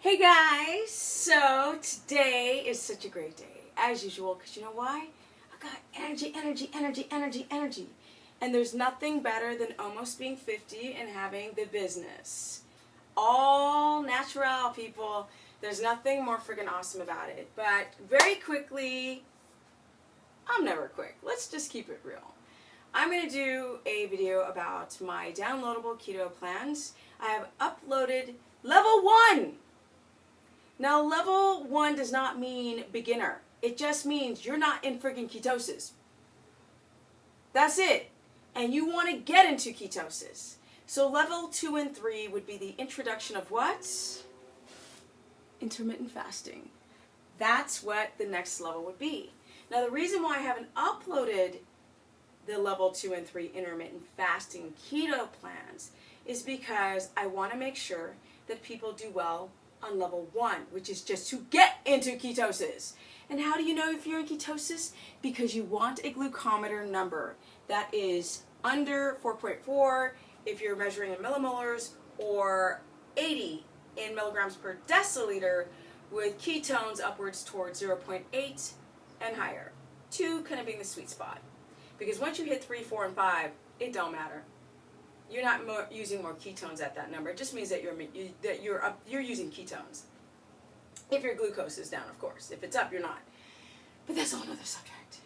Hey guys, so today is such a great day, as usual, because you know why? I got energy. And there's nothing better than almost being 50 and having the business. All natural, people. There's nothing more freaking awesome about it. But very quickly, I'm never quick. Let's just keep it real. I'm going to do a video about my downloadable keto plans. I have uploaded level 1. Now, level 1 does not mean beginner. It just means you're not in friggin' ketosis. That's it. And you want to get into ketosis. So level 2 and 3 would be the introduction of what? Intermittent fasting. That's what the next level would be. Now, the reason why I haven't uploaded the level 2 and 3 intermittent fasting keto plans is because I want to make sure that people do well on level 1, which is just to get into ketosis. And how do you know if you're in ketosis? Because you want a glucometer number that is under 4.4 if you're measuring in millimolars, or 80 in milligrams per deciliter, with ketones upwards towards 0.8 and higher. 2 kind of being the sweet spot. Because once you hit 3, 4, and 5, it don't matter. You're not using more ketones at that number. It just means that you're using ketones. If your glucose is down, of course. If it's up, you're not. But that's a whole other subject.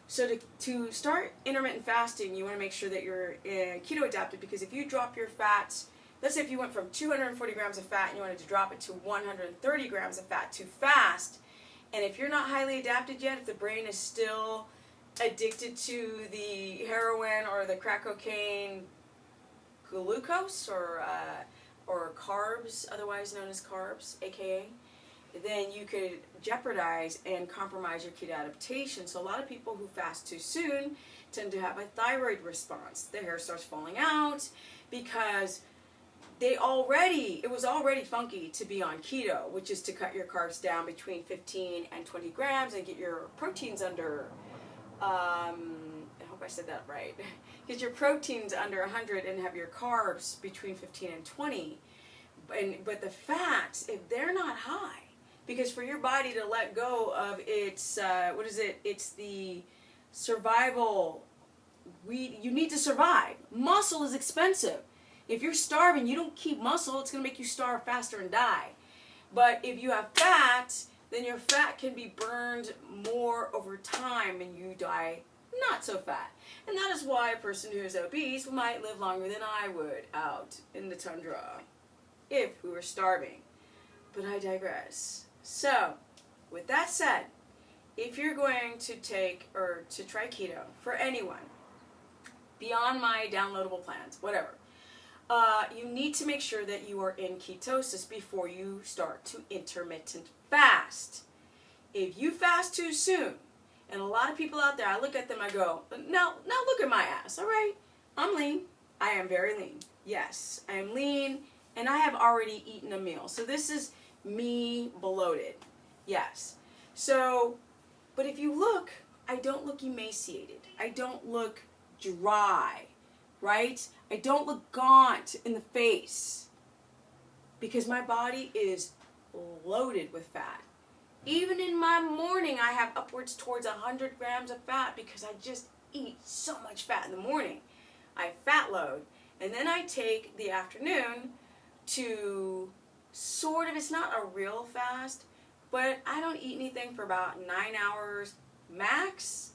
So to start intermittent fasting, you want to make sure that you're keto adapted, because if you drop your fats, let's say if you went from 240 grams of fat and you wanted to drop it to 130 grams of fat to fast, and if you're not highly adapted yet, if the brain is still addicted to the heroin or the crack cocaine, glucose or carbs, otherwise known as carbs, aka, then you could jeopardize and compromise your keto adaptation. So a lot of people who fast too soon tend to have a thyroid response. Their hair starts falling out because it was already funky to be on keto, which is to cut your carbs down between 15 and 20 grams and get your proteins under I hope I said that right. Get your proteins under 100 and have your carbs between 15 and 20. But the fats, if they're not high, because for your body to let go of its, it's the survival. You need to survive. Muscle is expensive. If you're starving, you don't keep muscle, it's going to make you starve faster and die. But if you have fat, then your fat can be burned more over time and you die not so fat. And that is why a person who is obese might live longer than I would out in the tundra if we were starving. But I digress. So, with that said, if you're going to take or to try keto for anyone, beyond my downloadable plans, whatever, you need to make sure that you are in ketosis before you start to intermittent fast. If you fast too soon, and a lot of people out there, I look at them, I go, now look at my ass, all right? I'm lean. I am very lean. Yes, I am lean, and I have already eaten a meal. So this is me bloated. Yes. So, but if you look, I don't look emaciated. I don't look dry, right? I don't look gaunt in the face, because my body is loaded with fat. Even in my morning, I have upwards towards 100 grams of fat because I just eat so much fat in the morning. I fat load, and then I take the afternoon to sort of, it's not a real fast, but I don't eat anything for about 9 hours max,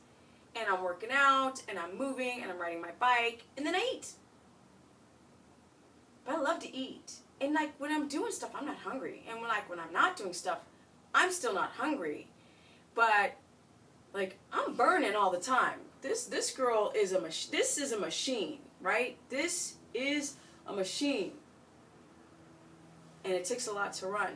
and I'm working out, and I'm moving, and I'm riding my bike, and then I eat. But I love to eat. And like when I'm doing stuff, I'm not hungry. And when I'm not doing stuff, I'm still not hungry. But like I'm burning all the time. This girl is this is a machine, right? This is a machine. And it takes a lot to run.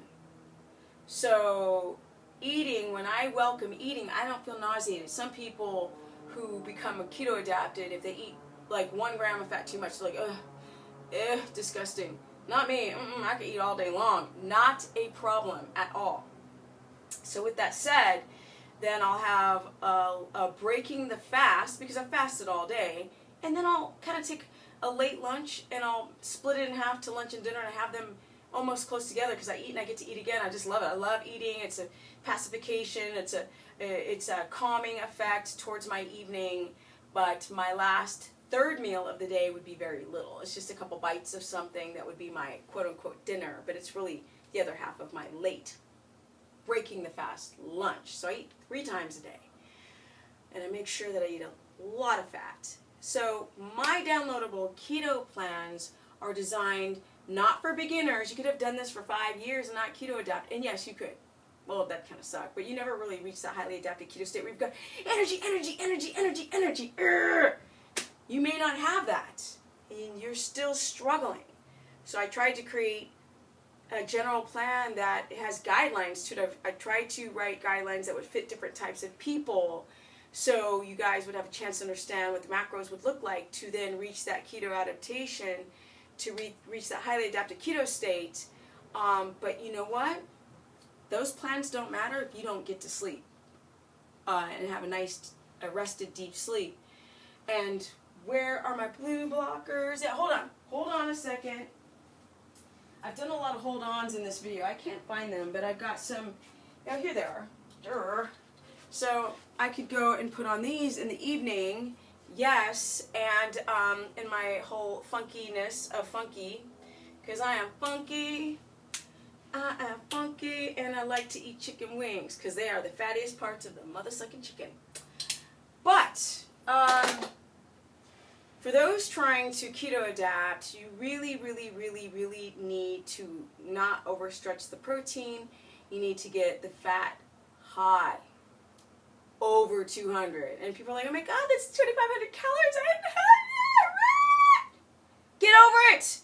So eating, when I welcome eating, I don't feel nauseated. Some people who become keto adapted, if they eat like 1 gram of fat too much, they're like, ugh, disgusting. Not me. I could eat all day long. Not a problem at all. So with that said, then I'll have a breaking the fast, because I've fasted all day, and then I'll kind of take a late lunch and I'll split it in half to lunch and dinner and have them almost close together because I eat and I get to eat again. I just love it. I love eating. It's a pacification. It's a calming effect towards my evening. But my last third meal of the day would be very little. It's just a couple bites of something that would be my quote-unquote dinner. But it's really the other half of my late breaking the fast lunch. So I eat 3 times a day. And I make sure that I eat a lot of fat. So my downloadable keto plans are designed not for beginners. You could have done this for 5 years and not keto adapt. And yes, you could. Well, that kind of sucked. But you never really reached that highly adapted keto state where you've got energy, energy, energy, energy, energy. You may not have that. And you're still struggling. So I tried to create a general plan that has guidelines to it. I tried to write guidelines that would fit different types of people, so you guys would have a chance to understand what the macros would look like to then reach that keto adaptation, to reach that highly adapted keto state. But you know what? Those plans don't matter if you don't get to sleep and have a nice, rested, deep sleep. And where are my blue blockers? Yeah, hold on a second. I've done a lot of hold-ons in this video. I can't find them, but I've got some. Oh, here they are. So I could go and put on these in the evening, yes, and in my whole funkiness of funky, because I am funky, and I like to eat chicken wings, because they are the fattiest parts of the mother-sucking chicken. But for those trying to keto adapt, you really, really, really, really need to not overstretch the protein. You need to get the fat high, over 200. And people are like, oh my God, that's 2,500 calories. I hadn't had it. Get over it.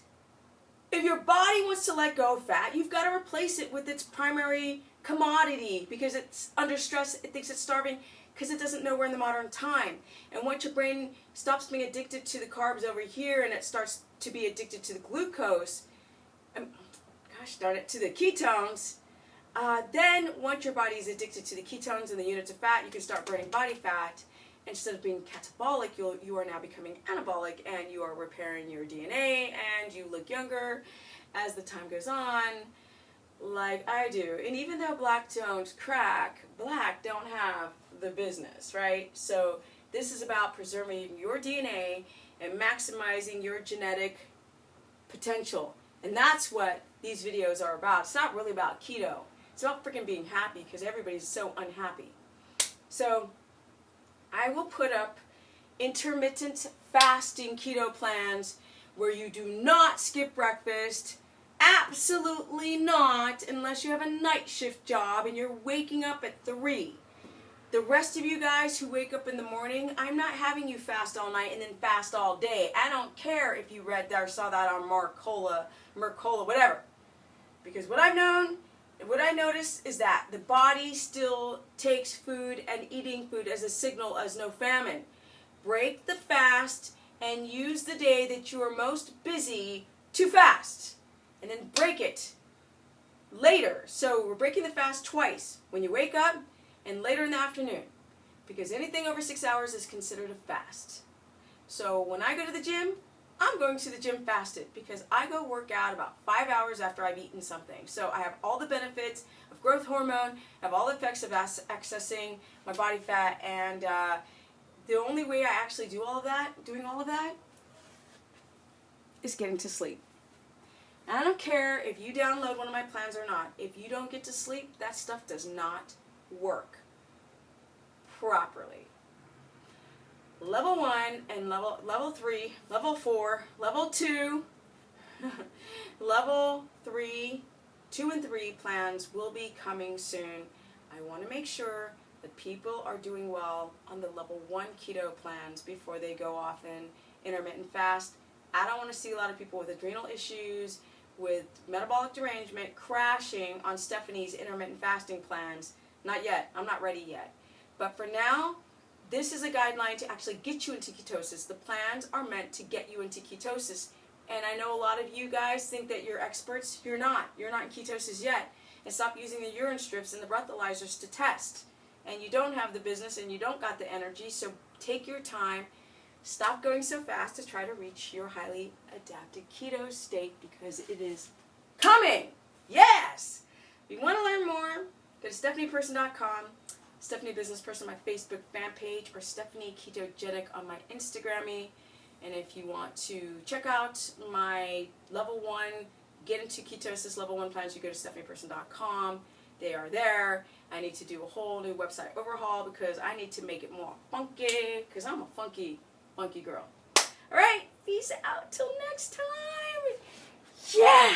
If your body wants to let go of fat, you've got to replace it with its primary commodity, because it's under stress, it thinks it's starving, because it doesn't know we're in the modern time. And once your brain stops being addicted to the carbs over here and it starts to be addicted to the glucose, gosh darn it, to the ketones, then once your body is addicted to the ketones and the units of fat, you can start burning body fat. Instead of being catabolic, you are now becoming anabolic, and you are repairing your DNA, and you look younger as the time goes on, like I do. And even though black don't crack, black don't have the business, right? So this is about preserving your DNA and maximizing your genetic potential. And that's what these videos are about. It's not really about keto. It's about freaking being happy, because everybody's so unhappy. So I will put up intermittent fasting keto plans where you do not skip breakfast. Absolutely not, unless you have a night shift job and you're waking up at 3. The rest of you guys who wake up in the morning, I'm not having you fast all night and then fast all day. I don't care if you read that or saw that on Mercola, whatever. Because what I noticed is that the body still takes food and eating food as a signal as no famine. Break the fast and use the day that you are most busy to fast. And then break it later. So we're breaking the fast twice. When you wake up and later in the afternoon. Because anything over 6 hours is considered a fast. So when I go to the gym, I'm going to the gym fasted, because I go work out about 5 hours after I've eaten something. So I have all the benefits of growth hormone, have all the effects of accessing my body fat, and the only way I actually doing all of that, is getting to sleep. And I don't care if you download one of my plans or not. If you don't get to sleep, that stuff does not work properly. Level 1 and level 3, level 4, level 2, level 3, 2 and 3 plans will be coming soon. I want to make sure that people are doing well on the level 1 keto plans before they go off in intermittent fast. I don't want to see a lot of people with adrenal issues, with metabolic derangement, crashing on Stephanie's intermittent fasting plans. Not yet. I'm not ready yet. But for now, this is a guideline to actually get you into ketosis. The plans are meant to get you into ketosis. And I know a lot of you guys think that you're experts. You're not. You're not in ketosis yet. And stop using the urine strips and the breathalyzers to test. And you don't have the business and you don't got the energy. So take your time. Stop going so fast to try to reach your highly adapted keto state, because it is coming. Yes. If you want to learn more, go to stephanieperson.com, Stephanie Business Person, my Facebook fan page, or Stephanie Ketogenic on my Instagrammy. And if you want to check out my level 1, get into ketosis level 1 plans, you go to stephanieperson.com. They are there. I need to do a whole new website overhaul because I need to make it more funky because I'm a funky girl. All right, peace out till next time. Yeah.